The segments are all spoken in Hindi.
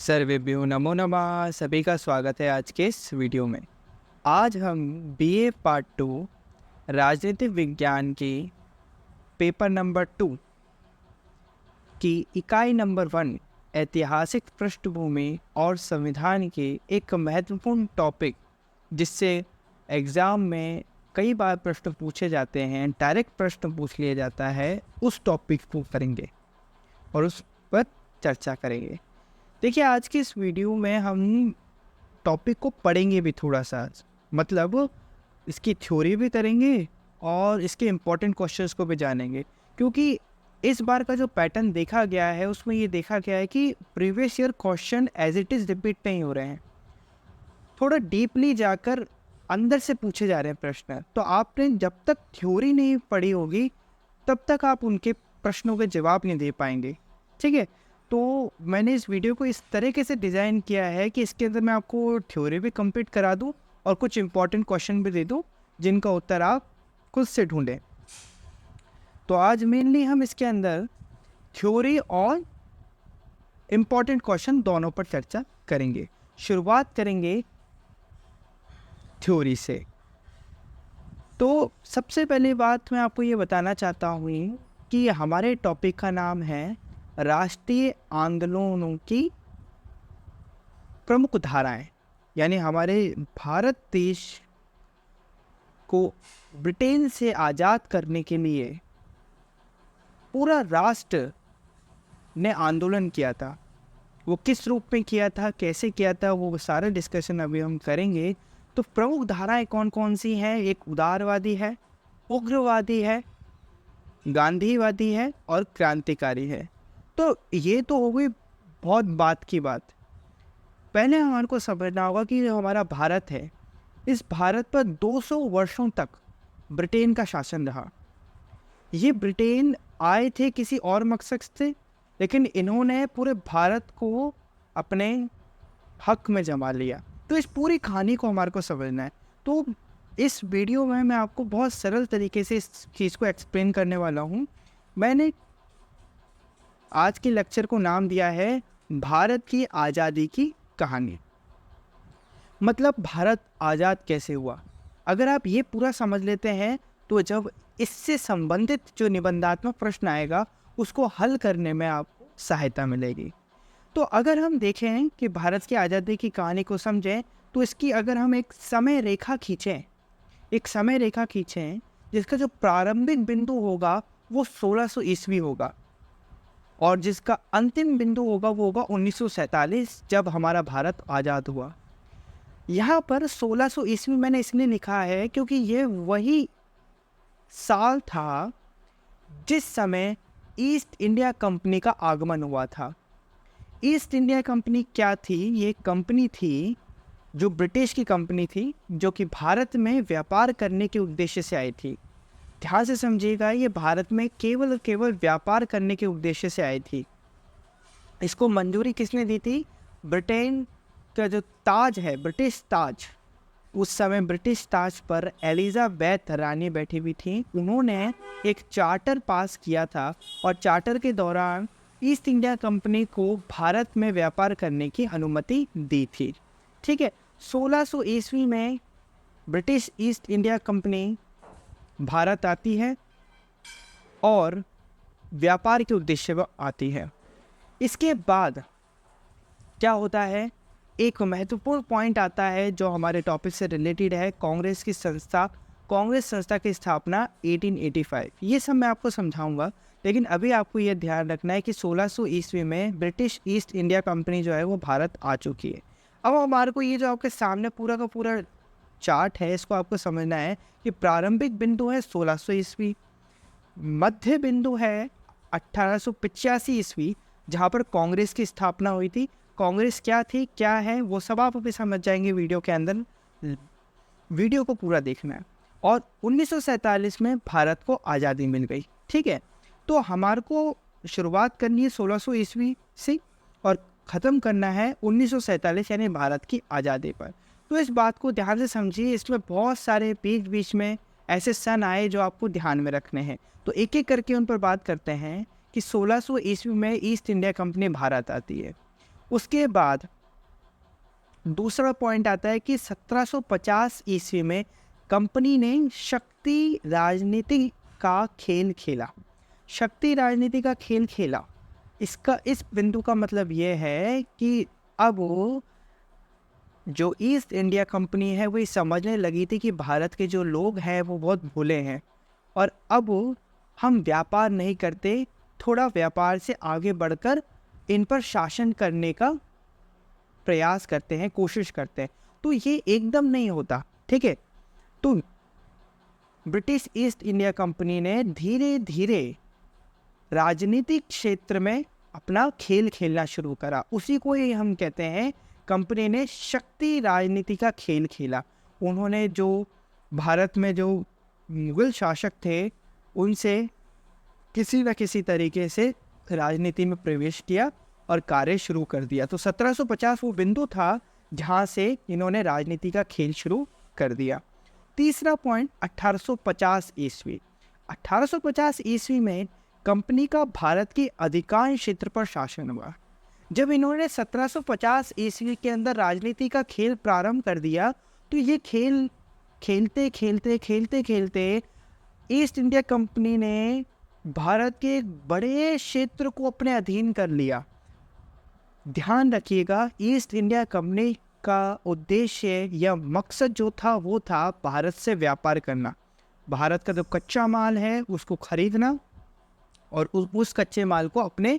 सर्वेभ्यो नमो नमः। सभी का स्वागत है आज के इस वीडियो में। आज हम बीए पार्ट 2 राजनीतिक विज्ञान की पेपर नंबर 2 की इकाई नंबर 1 ऐतिहासिक पृष्ठभूमि और संविधान के एक महत्वपूर्ण टॉपिक, जिससे एग्ज़ाम में कई बार प्रश्न पूछे जाते हैं, डायरेक्ट प्रश्न पूछ लिया जाता है, उस टॉपिक को करेंगे और उस पर चर्चा करेंगे। देखिए, आज की इस वीडियो में हम टॉपिक को पढ़ेंगे भी थोड़ा सा, मतलब इसकी थ्योरी भी करेंगे और इसके इम्पोर्टेंट क्वेश्चंस को भी जानेंगे, क्योंकि इस बार का जो पैटर्न देखा गया है उसमें ये देखा गया है कि previous year question as it is repeat नहीं हो रहे हैं, थोड़ा डीपली जाकर अंदर से पूछे जा रहे हैं प्रश्न। तो आपने जब तक थ्योरी नहीं पढ़ी होगी तब तक आप उनके प्रश्नों के जवाब नहीं दे पाएंगे। ठीक है, तो मैंने इस वीडियो को इस तरीके से डिज़ाइन किया है कि इसके अंदर मैं आपको थ्योरी भी कंप्लीट करा दूं और कुछ इंपॉर्टेंट क्वेश्चन भी दे दूं जिनका उत्तर आप खुद से ढूंढें। तो आज मेनली हम इसके अंदर थ्योरी और इम्पॉर्टेंट क्वेश्चन दोनों पर चर्चा करेंगे। शुरुआत करेंगे थ्योरी से। तो सबसे पहली बात मैं आपको ये बताना चाहता हूँ कि हमारे टॉपिक का नाम है राष्ट्रीय आंदोलनों की प्रमुख धाराएं, यानी हमारे भारत देश को ब्रिटेन से आज़ाद करने के लिए पूरा राष्ट्र ने आंदोलन किया था। वो किस रूप में किया था, कैसे किया था, वो सारा डिस्कशन अभी हम करेंगे। तो प्रमुख धाराएं कौन कौन सी हैं? एक उदारवादी है, उग्रवादी है, गांधीवादी है और क्रांतिकारी है। तो ये तो हो गई बहुत बात की बात। पहले हमारे को समझना होगा कि जो हमारा भारत है, इस भारत पर 200 वर्षों तक ब्रिटेन का शासन रहा। ये ब्रिटेन आए थे किसी और मकसद से, लेकिन इन्होंने पूरे भारत को अपने हक में जमा लिया। तो इस पूरी कहानी को हमारे को समझना है। तो इस वीडियो में मैं आपको बहुत सरल तरीके से इस चीज़ को एक्सप्लेन करने वाला हूँ। मैंने आज के लेक्चर को नाम दिया है भारत की आज़ादी की कहानी। मतलब भारत आज़ाद कैसे हुआ। अगर आप ये पूरा समझ लेते हैं तो जब इससे संबंधित जो निबंधात्मक प्रश्न आएगा उसको हल करने में आपको सहायता मिलेगी। तो अगर हम देखें कि भारत की आज़ादी की कहानी को समझें, तो इसकी अगर हम एक समय रेखा खींचें जिसका जो प्रारंभिक बिंदु होगा वो 1600 ईस्वी होगा और जिसका अंतिम बिंदु होगा वो होगा 1947, जब हमारा भारत आज़ाद हुआ। यहाँ पर 1600 ईस्वी मैंने इसलिए लिखा है क्योंकि ये वही साल था जिस समय ईस्ट इंडिया कंपनी का आगमन हुआ था। ईस्ट इंडिया कंपनी क्या थी? ये कंपनी थी जो ब्रिटिश की कंपनी थी, जो कि भारत में व्यापार करने के उद्देश्य से आई थी। ध्यान से समझिएगा, ये भारत में केवल व्यापार करने के उद्देश्य से आई थी। इसको मंजूरी किसने दी थी? ब्रिटेन का जो ताज है, ब्रिटिश ताज, उस समय ब्रिटिश ताज पर एलिजाबेथ रानी बैठी हुई थी। उन्होंने एक चार्टर पास किया था और चार्टर के दौरान ईस्ट इंडिया कंपनी को भारत में व्यापार करने की अनुमति दी थी। ठीक है, 1600 ईस्वी में British east India company Bharat आती है और व्यापार के उद्देश्य पर आती है। इसके बाद क्या होता है? एक महत्वपूर्ण पॉइंट आता है जो हमारे टॉपिक से रिलेटेड है, कांग्रेस संस्था की स्थापना 1885। ये सब मैं आपको समझाऊंगा, लेकिन अभी आपको ये ध्यान रखना है कि 1600 ईस्वी में ब्रिटिश ईस्ट इंडिया कंपनी जो है वो भारत आ चुकी है। अब हमारे को ये जो आपके सामने पूरा का पूरा चार्ट है, इसको आपको समझना है कि प्रारंभिक बिंदु है 1600 ईस्वी, मध्य बिंदु है 1885 ईस्वी, जहाँ पर कांग्रेस की स्थापना हुई थी। कांग्रेस क्या थी, क्या है, वो सब आप अभी समझ जाएंगे वीडियो के अंदर। वीडियो को पूरा देखना है। और 1947 में भारत को आज़ादी मिल गई। ठीक है, तो हमारे को शुरुआत करनी है 1600 ईस्वी से और ख़त्म करना है 1947 यानी भारत की आज़ादी पर। तो इस बात को ध्यान से समझिए, इसमें बहुत सारे बीच में ऐसे सन आए जो आपको ध्यान में रखने हैं। तो एक एक करके उन पर बात करते हैं कि 1600 ईस्वी में ईस्ट इंडिया कंपनी भारत आती है। उसके बाद दूसरा पॉइंट आता है कि 1750 ईस्वी में कंपनी ने शक्ति राजनीति का खेल खेला। शक्ति राजनीति का खेल खेला, इसका इस बिंदु का मतलब ये है कि अब जो ईस्ट इंडिया कंपनी है वो ये समझने लगी थी कि भारत के जो लोग हैं वो बहुत भोले हैं, और अब हम व्यापार नहीं करते, थोड़ा व्यापार से आगे बढ़कर इन पर शासन करने का प्रयास करते हैं, कोशिश करते हैं। तो ये एकदम नहीं होता, ठीक है। तो ब्रिटिश ईस्ट इंडिया कंपनी ने धीरे धीरे राजनीतिक क्षेत्र में अपना खेल खेलना शुरू करा। उसी को ही हम कहते हैं कंपनी ने शक्ति राजनीति का खेल खेला। उन्होंने जो भारत में जो मुगल शासक थे उनसे किसी न किसी तरीके से राजनीति में प्रवेश किया और कार्य शुरू कर दिया। तो 1750 वो बिंदु था जहाँ से इन्होंने राजनीति का खेल शुरू कर दिया। तीसरा पॉइंट 1850 ईस्वी। 1850 ईस्वी में कंपनी का भारत के अधिकांश क्षेत्र पर शासन हुआ। जब इन्होंने 1750 ईस्वी के अंदर राजनीति का खेल प्रारंभ कर दिया तो ये खेल खेलते खेलते खेलते खेलते ईस्ट इंडिया कंपनी ने भारत के एक बड़े क्षेत्र को अपने अधीन कर लिया। ध्यान रखिएगा, ईस्ट इंडिया कंपनी का उद्देश्य या मकसद जो था वो था भारत से व्यापार करना, भारत का जो कच्चा माल है उसको खरीदना और उस कच्चे माल को अपने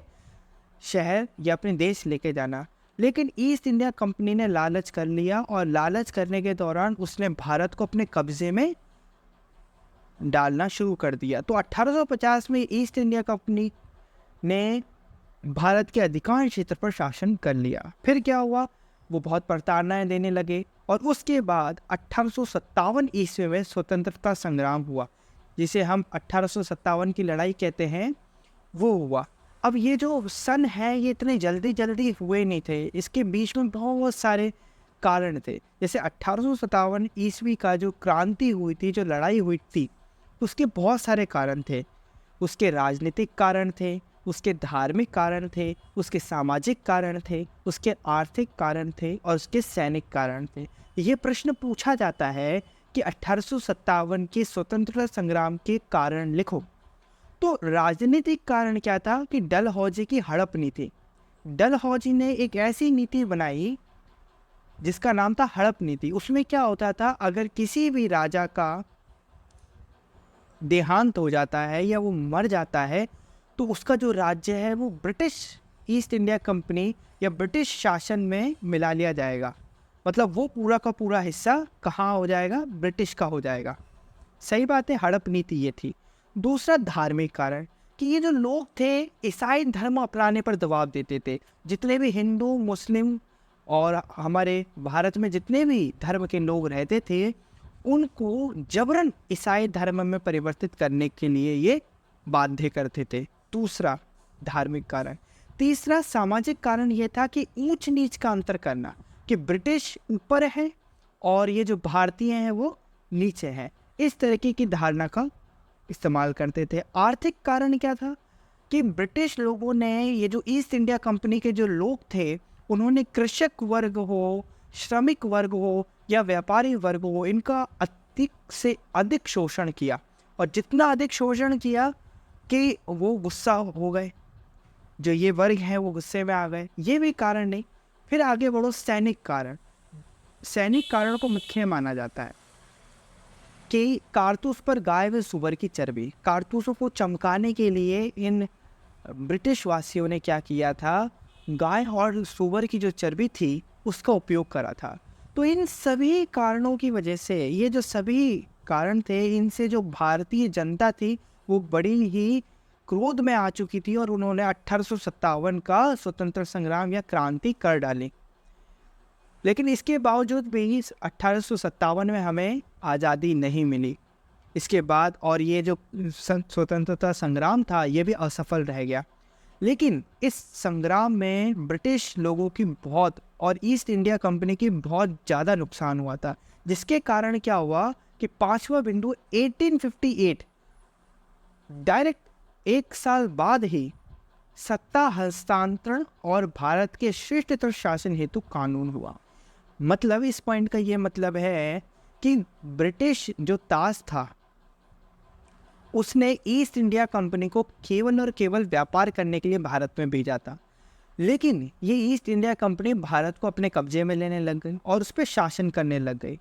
शहर या अपने देश लेके जाना। लेकिन ईस्ट इंडिया कंपनी ने लालच कर लिया और लालच करने के दौरान उसने भारत को अपने कब्जे में डालना शुरू कर दिया। तो 1850 में ईस्ट इंडिया कंपनी ने भारत के अधिकांश क्षेत्र पर शासन कर लिया। फिर क्या हुआ, वो बहुत प्रताड़नाएं देने लगे और उसके बाद 1857 ईस्वी में स्वतंत्रता संग्राम हुआ, जिसे हम 1857 की लड़ाई कहते हैं, वो हुआ। अब ये जो सन है ये इतने जल्दी जल्दी हुए नहीं थे, इसके बीच में बहुत सारे कारण थे। जैसे 1857 ईस्वी का जो क्रांति हुई थी, जो लड़ाई हुई थी, उसके बहुत सारे कारण थे। उसके राजनीतिक कारण थे, उसके धार्मिक कारण थे, उसके सामाजिक कारण थे, उसके आर्थिक कारण थे और उसके सैनिक कारण थे। ये प्रश्न पूछा जाता है कि 1857 के स्वतंत्रता संग्राम के कारण लिखो। तो राजनीतिक कारण क्या था कि डलहौजी की हड़प नीति। डलहौजी ने एक ऐसी नीति बनाई जिसका नाम था हड़प नीति। उसमें क्या होता था, अगर किसी भी राजा का देहांत हो जाता है या वो मर जाता है तो उसका जो राज्य है वो ब्रिटिश ईस्ट इंडिया कंपनी या ब्रिटिश शासन में मिला लिया जाएगा। मतलब वो पूरा का पूरा हिस्सा कहाँ हो जाएगा, ब्रिटिश का हो जाएगा। सही बात है, हड़प नीति ये थी। दूसरा धार्मिक कारण कि ये जो लोग थे ईसाई धर्म अपनाने पर दबाव देते थे। जितने भी हिंदू, मुस्लिम और हमारे भारत में जितने भी धर्म के लोग रहते थे उनको जबरन ईसाई धर्म में परिवर्तित करने के लिए ये बाध्य करते थे। दूसरा धार्मिक कारण। तीसरा सामाजिक कारण ये था कि ऊंच नीच का अंतर करना, कि ब्रिटिश ऊपर है और ये जो भारतीय हैं वो नीचे हैं। इस तरीके की धारणा का इस्तेमाल करते थे। आर्थिक कारण क्या था कि ब्रिटिश लोगों ने, ये जो ईस्ट इंडिया कंपनी के जो लोग थे, उन्होंने कृषक वर्ग हो, श्रमिक वर्ग हो या व्यापारी वर्ग हो, इनका अधिक से अधिक शोषण किया। और जितना अधिक शोषण किया कि वो गुस्सा हो गए, जो ये वर्ग हैं वो गुस्से में आ गए। ये भी कारण नहीं। फिर आगे बढ़ो, सैनिक कारण। सैनिक कारण को मुख्य माना जाता है कि कारतूस पर गाय व सुअर की चर्बी। कारतूसों को चमकाने के लिए इन ब्रिटिश वासियों ने क्या किया था, गाय और सुअर की जो चर्बी थी उसका उपयोग करा था। तो इन सभी कारणों की वजह से, ये जो सभी कारण थे, इनसे जो भारतीय जनता थी वो बड़ी ही क्रोध में आ चुकी थी और उन्होंने 1857 का स्वतंत्र संग्राम या क्रांति कर डाली। लेकिन इसके बावजूद भी 1857 में हमें आज़ादी नहीं मिली इसके बाद, और ये जो स्वतंत्रता संग्राम था ये भी असफल रह गया। लेकिन इस संग्राम में ब्रिटिश लोगों की बहुत और ईस्ट इंडिया कंपनी की बहुत ज़्यादा नुकसान हुआ था, जिसके कारण क्या हुआ कि पांचवा बिंदु 1858, डायरेक्ट एक साल बाद ही सत्ता हस्तांतरण और भारत के शिष्टतंत्र शासन हेतु कानून हुआ। मतलब इस पॉइंट का ये मतलब है कि ब्रिटिश जो ताज था उसने ईस्ट इंडिया कंपनी को केवल और केवल व्यापार करने के लिए भारत में भेजा था, लेकिन ये ईस्ट इंडिया कंपनी भारत को अपने कब्जे में लेने लग गई और उस पर शासन करने लग गई।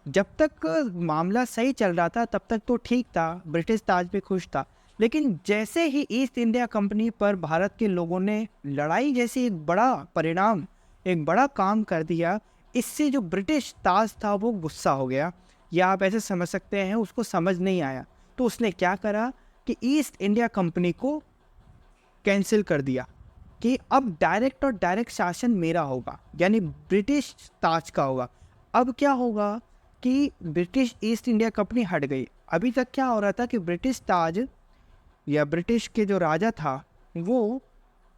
जब तक मामला सही चल रहा था तब तक तो ठीक था, ब्रिटिश ताज भी खुश था, लेकिन जैसे ही ईस्ट इंडिया कंपनी पर भारत के लोगों ने लड़ाई जैसे एक बड़ा परिणाम, एक बड़ा काम कर दिया, इससे जो ब्रिटिश ताज था वो गुस्सा हो गया, या आप ऐसे समझ सकते हैं उसको समझ नहीं आया। तो उसने क्या करा कि ईस्ट इंडिया कंपनी को कैंसिल कर दिया कि अब डायरेक्ट और डायरेक्ट शासन मेरा होगा, यानी ब्रिटिश ताज का होगा। अब क्या होगा कि ब्रिटिश ईस्ट इंडिया कंपनी हट गई। अभी तक क्या हो रहा था कि ब्रिटिश ताज या ब्रिटिश के जो राजा था वो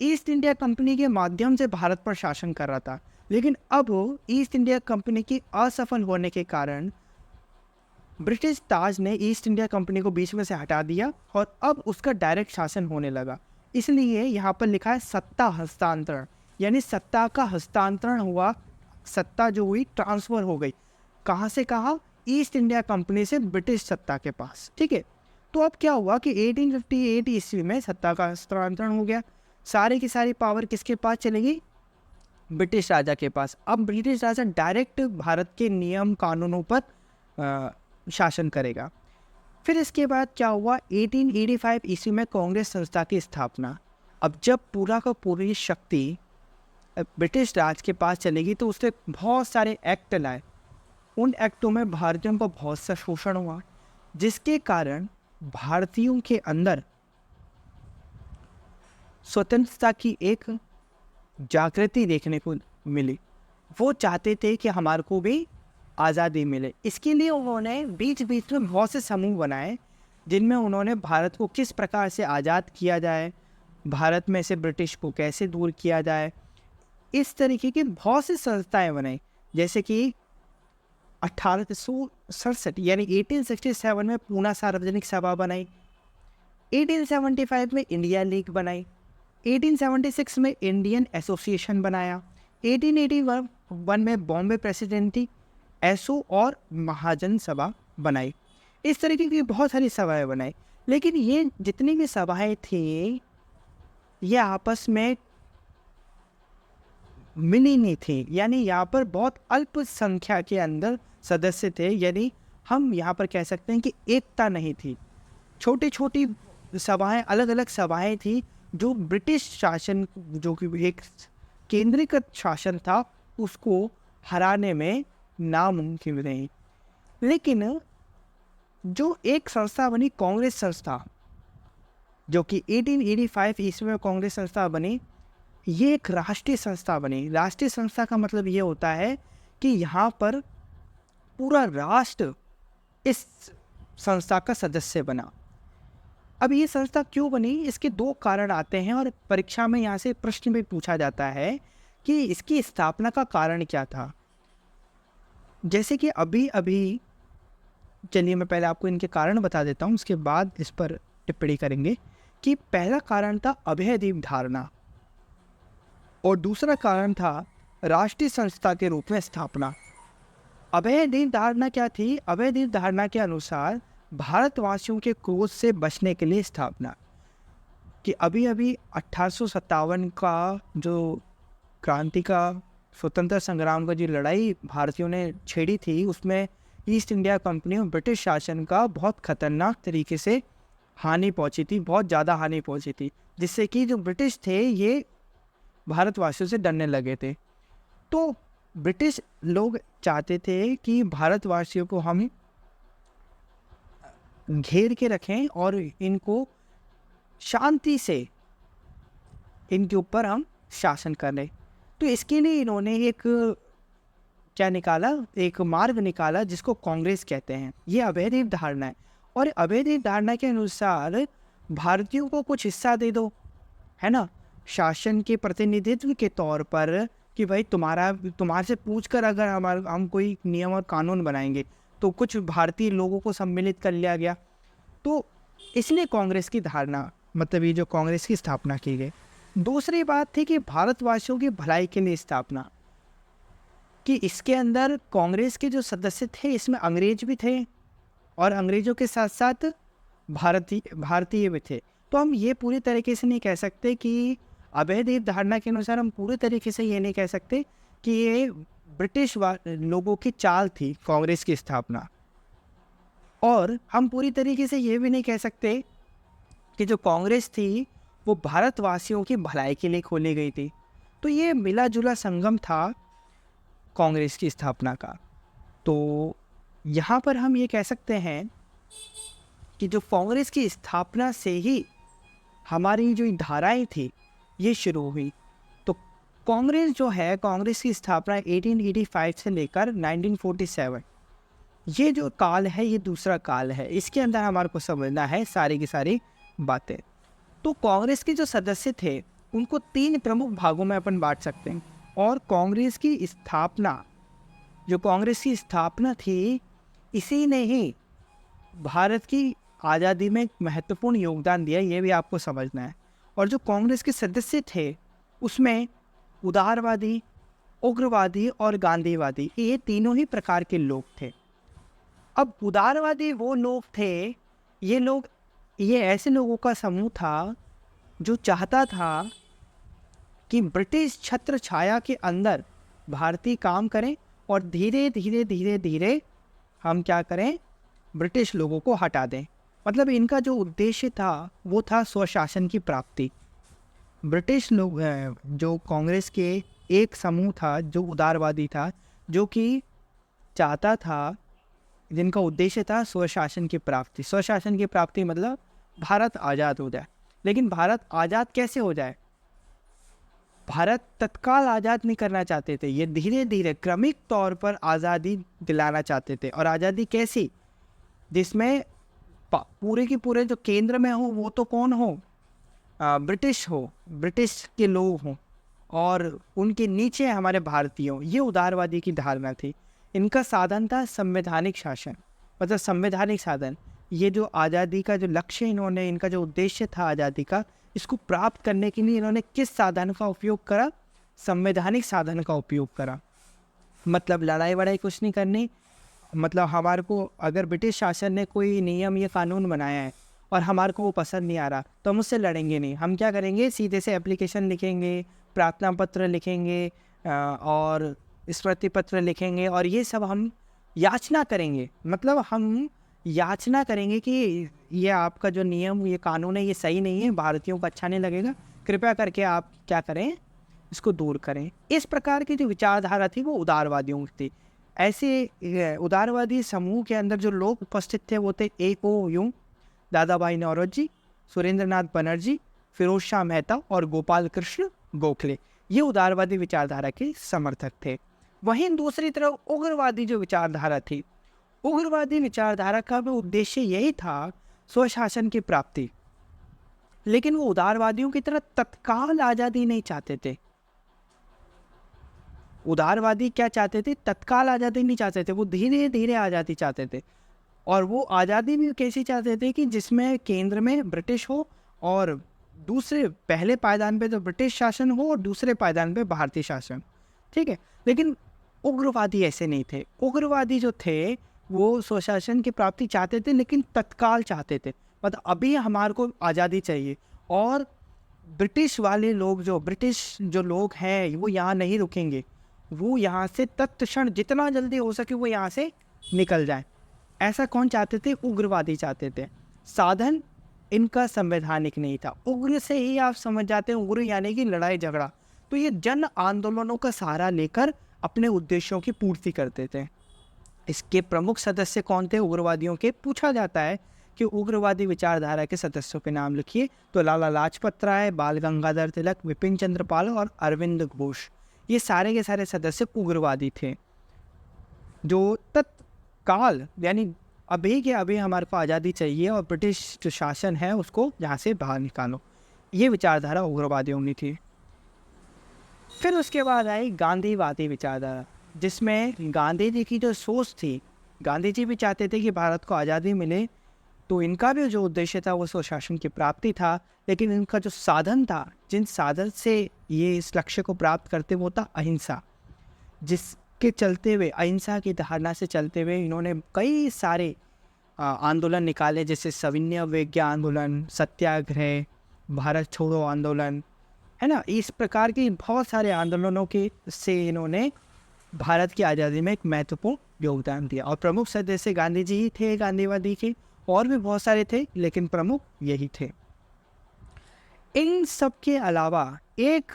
ईस्ट इंडिया कंपनी के माध्यम से भारत पर शासन कर रहा था, लेकिन अब ईस्ट इंडिया कंपनी की असफल होने के कारण ब्रिटिश ताज ने ईस्ट इंडिया कंपनी को बीच में से हटा दिया और अब उसका डायरेक्ट शासन होने लगा। इसलिए यहाँ पर लिखा है सत्ता हस्तांतरण, यानी सत्ता का हस्तांतरण हुआ, सत्ता जो हुई ट्रांसफ़र हो गई। कहाँ से कहाँ? ईस्ट इंडिया कंपनी से ब्रिटिश सत्ता के पास। ठीक है, तो अब क्या हुआ कि 1858 ईस्वी में सत्ता का हस्तांतरण हो गया। सारी की सारी पावर किसके पास चलेगी? ब्रिटिश राजा के पास। अब ब्रिटिश राजा डायरेक्ट भारत के नियम कानूनों पर शासन करेगा। फिर इसके बाद क्या हुआ? 1885 ईस्वी में कांग्रेस संस्था की स्थापना। अब जब पूरा का पूरी शक्ति ब्रिटिश राज के पास चलेगी तो उसने बहुत सारे एक्ट लाए। उन एक्टों में भारतीयों को बहुत सा शोषण हुआ, जिसके कारण भारतीयों के अंदर स्वतंत्रता की एक जागृति देखने को मिली। वो चाहते थे कि हमारे को भी आज़ादी मिले। इसके लिए उन्होंने बीच बीच में बहुत से समूह बनाए, जिनमें उन्होंने भारत को किस प्रकार से आज़ाद किया जाए, भारत में से ब्रिटिश को कैसे दूर किया जाए, इस तरीके की बहुत सी संस्थाएं बनाई। जैसे कि 1867 यानी 1867 में पूना सार्वजनिक सभा बनाई, 1875 में इंडिया लीग बनाई, 1876 में इंडियन एसोसिएशन बनाया, 1881 में बॉम्बे प्रेसिडेंटी एसो और महाजन सभा बनाई। इस तरीके की बहुत सारी सभाएं बनाई, लेकिन ये जितनी भी सभाएं थी ये आपस में मिली नहीं थी, यानी यहाँ पर बहुत अल्प संख्या के अंदर सदस्य थे, यानी हम यहाँ पर कह सकते हैं कि एकता नहीं थी। छोटी छोटी सभाएं, अलग अलग सभाएं थी जो ब्रिटिश शासन, जो कि एक केंद्रीकृत शासन था, उसको हराने में नामुमकिन रही। लेकिन जो एक संस्था बनी कांग्रेस संस्था, जो कि 1885 ईस्वी में कांग्रेस संस्था बनी, ये एक राष्ट्रीय संस्था बनी। राष्ट्रीय संस्था का मतलब ये होता है कि यहाँ पर पूरा राष्ट्र इस संस्था का सदस्य बना। अब ये संस्था क्यों बनी, इसके दो कारण आते हैं और परीक्षा में यहाँ से प्रश्न भी पूछा जाता है कि इसकी स्थापना का कारण क्या था। जैसे कि अभी चलिए मैं पहले आपको इनके कारण बता देता हूँ, उसके बाद इस पर टिप्पणी करेंगे। कि पहला कारण था अभयदीप धारणा और दूसरा कारण था राष्ट्रीय संस्था के रूप में स्थापना। अभयदीप धारणा क्या थी? अभयदीप धारणा के अनुसार भारतवासियों के क्रोध से बचने के लिए स्थापना। कि अभी 1857 का जो क्रांति का स्वतंत्र संग्राम का जो लड़ाई भारतीयों ने छेड़ी थी, उसमें ईस्ट इंडिया कंपनी और ब्रिटिश शासन का बहुत खतरनाक तरीके से हानि पहुंची थी, बहुत ज़्यादा हानि पहुंची थी, जिससे कि जो ब्रिटिश थे ये भारतवासियों से डरने लगे थे। तो ब्रिटिश लोग चाहते थे कि भारतवासियों को हम घेर के रखें और इनको शांति से इनके ऊपर हम शासन करें। तो इसके लिए इन्होंने एक क्या निकाला, एक मार्ग निकाला जिसको कांग्रेस कहते हैं। ये अभयदीप धारणा है और अभयदीप धारणा के अनुसार भारतीयों को कुछ हिस्सा दे दो, है ना, शासन के प्रतिनिधित्व के तौर पर, कि भाई तुम्हारे से पूछकर अगर हम कोई नियम और कानून बनाएंगे तो कुछ भारतीय लोगों को सम्मिलित कर लिया गया। तो इसलिए कांग्रेस की धारणा मतलब ये जो कांग्रेस की स्थापना की गई। दूसरी बात थी कि भारतवासियों की भलाई के लिए स्थापना, कि इसके अंदर कांग्रेस के जो सदस्य थे इसमें अंग्रेज भी थे और अंग्रेजों के साथ साथ भारतीय भी थे। तो हम ये पूरी तरीके से नहीं कह सकते कि अभयदेव धारणा के अनुसार हम पूरे तरीके से ये नहीं कह सकते कि ये ब्रिटिश लोगों की चाल थी कांग्रेस की स्थापना। और हम पूरी तरीके से ये भी नहीं कह सकते कि जो कांग्रेस थी वो भारतवासियों की भलाई के लिए खोली गई थी। तो ये मिला जुला संगम था कांग्रेस की स्थापना का। तो यहाँ पर हम ये कह सकते हैं कि जो कांग्रेस की स्थापना से ही हमारी जो धाराएं थी ये शुरू हुई। तो कांग्रेस जो है, कांग्रेस की स्थापना 1885 से लेकर 1947, ये जो काल है ये दूसरा काल है। इसके अंदर हमारे को समझना है सारी की सारी बातें। तो कांग्रेस के जो सदस्य थे उनको 3 प्रमुख भागों में अपन बांट सकते हैं। और कांग्रेस की स्थापना, जो कांग्रेस की स्थापना थी, इसी ने ही भारत की आज़ादी में एक महत्वपूर्ण योगदान दिया, ये भी आपको समझना है। और जो कांग्रेस के सदस्य थे उसमें उदारवादी, उग्रवादी और गांधीवादी, ये तीनों ही प्रकार के लोग थे। अब उदारवादी वो लोग थे, ये ऐसे लोगों का समूह था जो चाहता था कि ब्रिटिश छत्र छाया के अंदर भारतीय काम करें और धीरे धीरे धीरे धीरे हम क्या करें, ब्रिटिश लोगों को हटा दें। मतलब इनका जो उद्देश्य था वो था स्वशासन की प्राप्ति। ब्रिटिश लोग, जो कांग्रेस के एक समूह था जो उदारवादी था, जो कि चाहता था, जिनका उद्देश्य था स्वशासन की प्राप्ति। स्वशासन की प्राप्ति मतलब भारत आज़ाद हो जाए। लेकिन भारत आज़ाद कैसे हो जाए? भारत तत्काल आज़ाद नहीं करना चाहते थे, ये धीरे धीरे क्रमिक तौर पर आज़ादी दिलाना चाहते थे। और आज़ादी कैसी? जिसमें पूरे के पूरे जो केंद्र में हो वो तो कौन हो, ब्रिटिश हो, ब्रिटिश के लोग हों, और उनके नीचे हमारे भारतीय हों। ये उदारवादी की धारणा थी। इनका साधन था संवैधानिक शासन, मतलब संवैधानिक साधन। ये जो आज़ादी का जो लक्ष्य इन्होंने, इनका जो उद्देश्य था आज़ादी का, इसको प्राप्त करने के लिए इन्होंने किस साधन का उपयोग करा? संवैधानिक साधन का उपयोग करा। मतलब लड़ाई वड़ाई कुछ नहीं करनी। मतलब हमारे को अगर ब्रिटिश शासन ने कोई नियम या कानून बनाया है और हमारे को वो पसंद नहीं आ रहा तो हम उससे लड़ेंगे नहीं। हम क्या करेंगे, सीधे से एप्लीकेशन लिखेंगे, प्रार्थना पत्र लिखेंगे और स्मृति पत्र लिखेंगे, और ये सब हम याचना करेंगे। मतलब हम याचना करेंगे कि ये आपका जो नियम, ये कानून है, ये सही नहीं है, भारतीयों को अच्छा नहीं लगेगा, कृपया करके आप क्या करें, इसको दूर करें। इस प्रकार की जो विचारधारा थी वो उदारवादियों की थी। ऐसे उदारवादी समूह के अंदर जो लोग उपस्थित थे वो थे A.O. यूं, दादा भाई नौरोजी, सुरेंद्र नाथ बनर्जी, फिरोज शाह मेहता और गोपाल कृष्ण गोखले। ये उदारवादी विचारधारा के समर्थक थे। वहीं दूसरी तरफ उग्रवादी जो विचारधारा थी, उग्रवादी विचारधारा का भी उद्देश्य यही था स्वशासन की प्राप्ति। लेकिन वो उदारवादियों की तरह तत्काल आज़ादी नहीं चाहते थे। उदारवादी क्या चाहते थे? तत्काल आज़ादी नहीं चाहते थे, वो धीरे धीरे आज़ादी चाहते थे। और वो आज़ादी भी कैसी चाहते थे कि जिसमें केंद्र में ब्रिटिश हो और दूसरे, पहले पायदान पे तो ब्रिटिश शासन हो और दूसरे पायदान पे भारतीय शासन। ठीक है। लेकिन उग्रवादी ऐसे नहीं थे। उग्रवादी जो थे वो स्वशासन की प्राप्ति चाहते थे, लेकिन तत्काल चाहते थे। मतलब अभी हमारे को आज़ादी चाहिए। और ब्रिटिश वाले लोग, जो ब्रिटिश जो लोग हैं, वो यहाँ नहीं रुकेंगे, वो यहाँ से तत्क्षण जितना जल्दी हो सके वो यहाँ से निकल जाए। ऐसा कौन चाहते थे? उग्रवादी चाहते थे। साधन इनका संवैधानिक नहीं था। उग्र से ही आप समझ जाते हैं, उग्र यानी कि लड़ाई झगड़ा। तो ये जन आंदोलनों का सहारा लेकर अपने उद्देश्यों की पूर्ति करते थे। इसके प्रमुख सदस्य कौन थे उग्रवादियों के? पूछा जाता है कि उग्रवादी विचारधारा के सदस्यों के नाम लिखिए, तो लाला लाजपत राय, बाल गंगाधर तिलक, विपिन चंद्र पाल और अरविंद घोष, ये सारे के सारे सदस्य उग्रवादी थे। जो तत्काल, यानी अभी के अभी हमारे को आज़ादी चाहिए और ब्रिटिश जो शासन है उसको यहाँ से बाहर निकालो, ये विचारधारा उग्रवादियों की थी। फिर उसके बाद आई गांधीवादी विचारधारा, जिसमें गांधी जी की जो सोच थी, गांधी जी भी चाहते थे कि भारत को आज़ादी मिले, तो इनका भी जो उद्देश्य था वो स्वशासन की प्राप्ति था, लेकिन इनका जो साधन था, जिन साधन से ये इस लक्ष्य को प्राप्त करते, वो था अहिंसा। जिसके चलते हुए, अहिंसा की धारणा से चलते हुए इन्होंने कई सारे आंदोलन निकाले, जैसे सविनय अवज्ञा आंदोलन, सत्याग्रह, भारत छोड़ो आंदोलन, है ना। इस प्रकार के बहुत सारे आंदोलनों के से इन्होंने भारत की आज़ादी में एक महत्वपूर्ण योगदान दिया। और प्रमुख सदस्य गांधी जी ही थे, गांधीवादी के, और भी बहुत सारे थे, लेकिन प्रमुख यही थे। इन सब के अलावा एक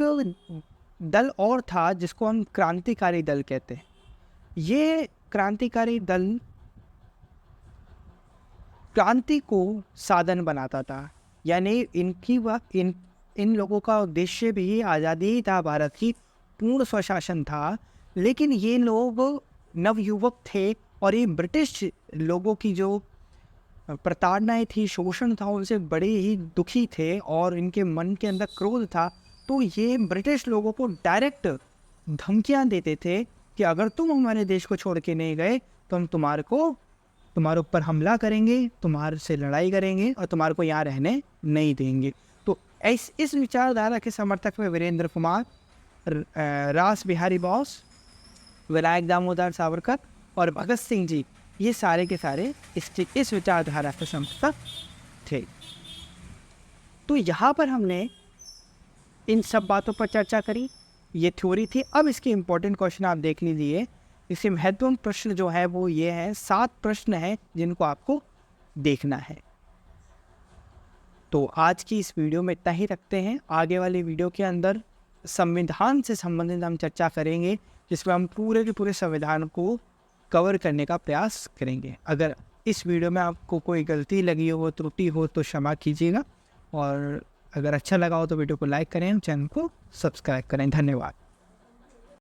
दल और था जिसको हम क्रांतिकारी दल कहते हैं। ये क्रांतिकारी दल क्रांति को साधन बनाता था, यानी इन लोगों का उद्देश्य भी आज़ादी ही था, भारत की पूर्ण स्वशासन था। लेकिन ये लोग नवयुवक थे और ये ब्रिटिश लोगों की जो प्रताड़नाएं थी, शोषण था, उनसे बड़े ही दुखी थे और इनके मन के अंदर क्रोध था। तो ये ब्रिटिश लोगों को डायरेक्ट धमकियां देते थे कि अगर तुम हमारे देश को छोड़ के नहीं गए तो हम तुम्हारे ऊपर हमला करेंगे, तुम्हारे से लड़ाई करेंगे और तुम्हारे को यहाँ रहने नहीं देंगे। तो इस विचारधारा के समर्थक में वीरेंद्र कुमार, रास बिहारी बोस, विनायक दामोदर सावरकर और भगत सिंह जी, ये सारे के सारे इस विचारधारा के समर्थक थे। तो यहाँ पर हमने इन सब बातों पर चर्चा करी, ये थ्योरी थी। अब इसके इम्पोर्टेंट क्वेश्चन आप देख लीजिए। इससे महत्वपूर्ण प्रश्न जो है वो ये है, 7 प्रश्न हैं जिनको आपको देखना है। तो आज की इस वीडियो में इतना ही रखते हैं। आगे वाली वीडियो के अंदर संविधान से संबंधित हम चर्चा करेंगे, जिसमें हम पूरे के पूरे संविधान को कवर करने का प्रयास करेंगे। अगर इस वीडियो में आपको कोई गलती लगी हो, त्रुटि हो, तो क्षमा कीजिएगा। और अगर अच्छा लगा हो तो वीडियो को लाइक करें, चैनल को सब्सक्राइब करें। धन्यवाद।